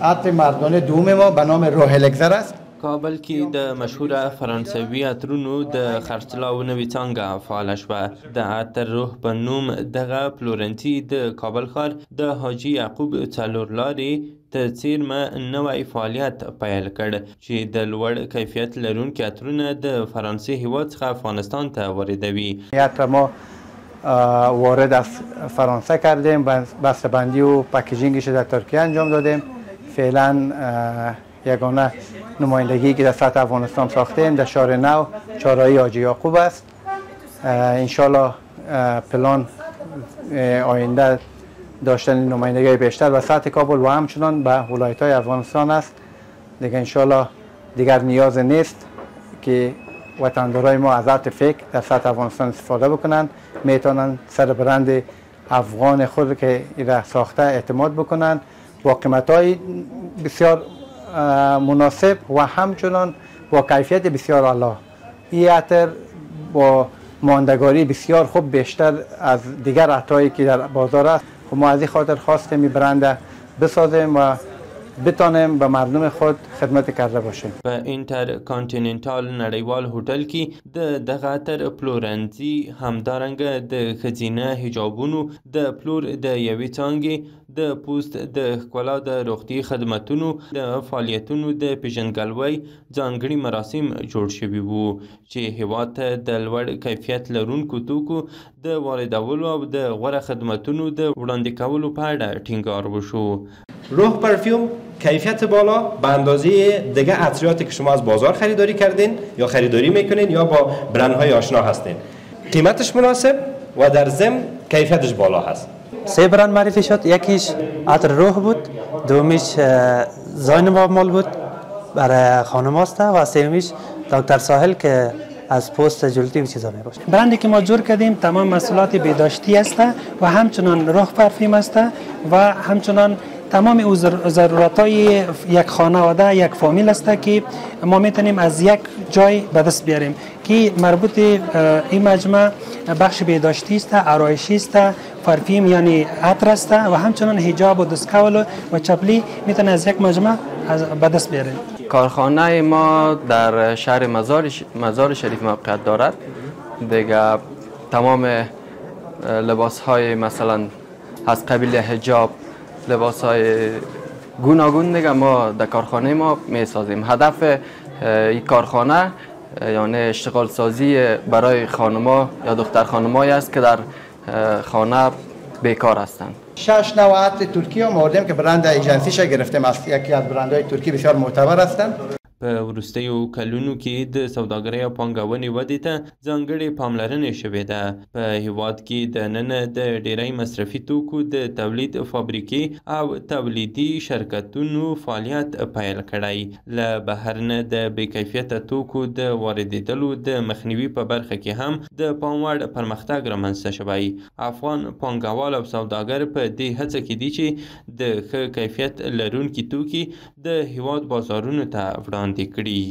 عطر مردانه دوم ما به نام روح الگزر است. کابل کې د مشهوره فرانسوي عطرونو د خرڅلاو نوې څانګه فعاله شوه. د عطر روح په نوم دغه پلورنځي د کابل ښار د حاجي یعقوب څلور لارې ته څیرمه نوی فعالیت پیل کړ چې د لوړ کیفیت لرونکي عطرونه د فرانسې هیواد څخه افغانستان ته واردوي. عطر ما وارد از فرانسه کردیم، بسته‌بندی و پکیجینگش در ترکیه انجام دادیم. فعلا یگانه نمایندگی که در سطح افغانستان ساختیم در شهر نو چهارراهی حاجی یعقوب است. انشالله پلان آینده داشتن نمایندگی بیشتر و سطح کابل و همچنان به ولایت‌های افغانستان است. دیگه انشالله دیگر نیاز نیست که وطندارای ما از عطر فکر در سطح افغانستان استفاده بکنند. میتونن سر برند افغان خود که ایره ساخته اعتماد بکنند با قیمت‌های بسیار مناسب و همچنان با کیفیت بسیار اعلی. این عطر با ماندگاری بسیار خوب بیشتر از دیگر عطرهایی که در بازار است. ما از این خاطر خواستیم این برند بسازیم و بتانیم به مردم خود خدمت کرده باشیم. په انټر کانټیننټال نړیوال هوټل کې د دغه عطر پلورنځي همدارنګه د ښځینه حجابونو د پلور د یوې څانګې د پوست د ښکلا د روغتي خدمتونو د فعالیتونو د پیژندګلوۍ ځانګړي مراسم جوړ شوي وو چې هیواد ته د لوړ کیفیت لرونکو توکو د واردولو او د غوره خدمتونو د وړاندې کولو په اړه ټینګار وشو. روح پرفیوم کیفیت بالا به اندازه دیگه عطریاتی که شما از بازار خریداری کردین یا خریداری میکنین یا با برندهای آشنا هستین. قیمتش مناسب و در ضمن کیفیتش بالا هست. 3 برند معرفی شد. یکیش عطر روح بود، دومیش زاینباب مال بود برای خانم‌هاست و سومیش دکتر ساحل که از پوست جلدی و چیزا میباشه. برندی که ما جور کردیم تمام محصولات بهداشتی است و همچنان روح پرفیوم است و همچنان تمام ضرورت‌های یک خانواده یک فامیل است که ما میتونیم از یک جای به دست بیاریم که مربوط این مجموعه بخش بهداشتی است، آرایشی است، پرفیوم یعنی عطر است و همچنان حجاب و دستکول و چپلی میتونه از یک مجموعه به دست بیاریم. کارخانه ما در شهر مزار شریف موقعیت دارد. دیگه تمام لباس های مثلا از قبیل حجاب، لباس های گوناگون دیگه ما در کارخانه ما می سازیم. هدف این کارخانه یعنی اشتغال سازی برای خانما یا دختر خانمایی است که در خانه بیکار هستند. 6 نوع عطر ترکی هم آوردیم که برند ایجنسیش گرفتیم از یکی از برندهای ترکی بسیار معتبر هستند. په وروستیو کلونو کې د سوداګرۍ او پانګونې ودې ته ځانګړې پاملرنې شوې ده. په هیواد کې دننه د ډیری مصرفي توکو د تولید فابریکې او تولیدي شرکتونو فعالیت پیل کړی. له بهر نه د بې کیفیته توکو د واردېدلو د مخنیوي په برخه کې هم د پام وړ پرمختګ رامنځته شوی. افغان پانګوال او سوداګر په دې هڅه کې دي چې د ښه کیفیت لرونکي توکي د هیواد بازارونو ته وړاندې کړي.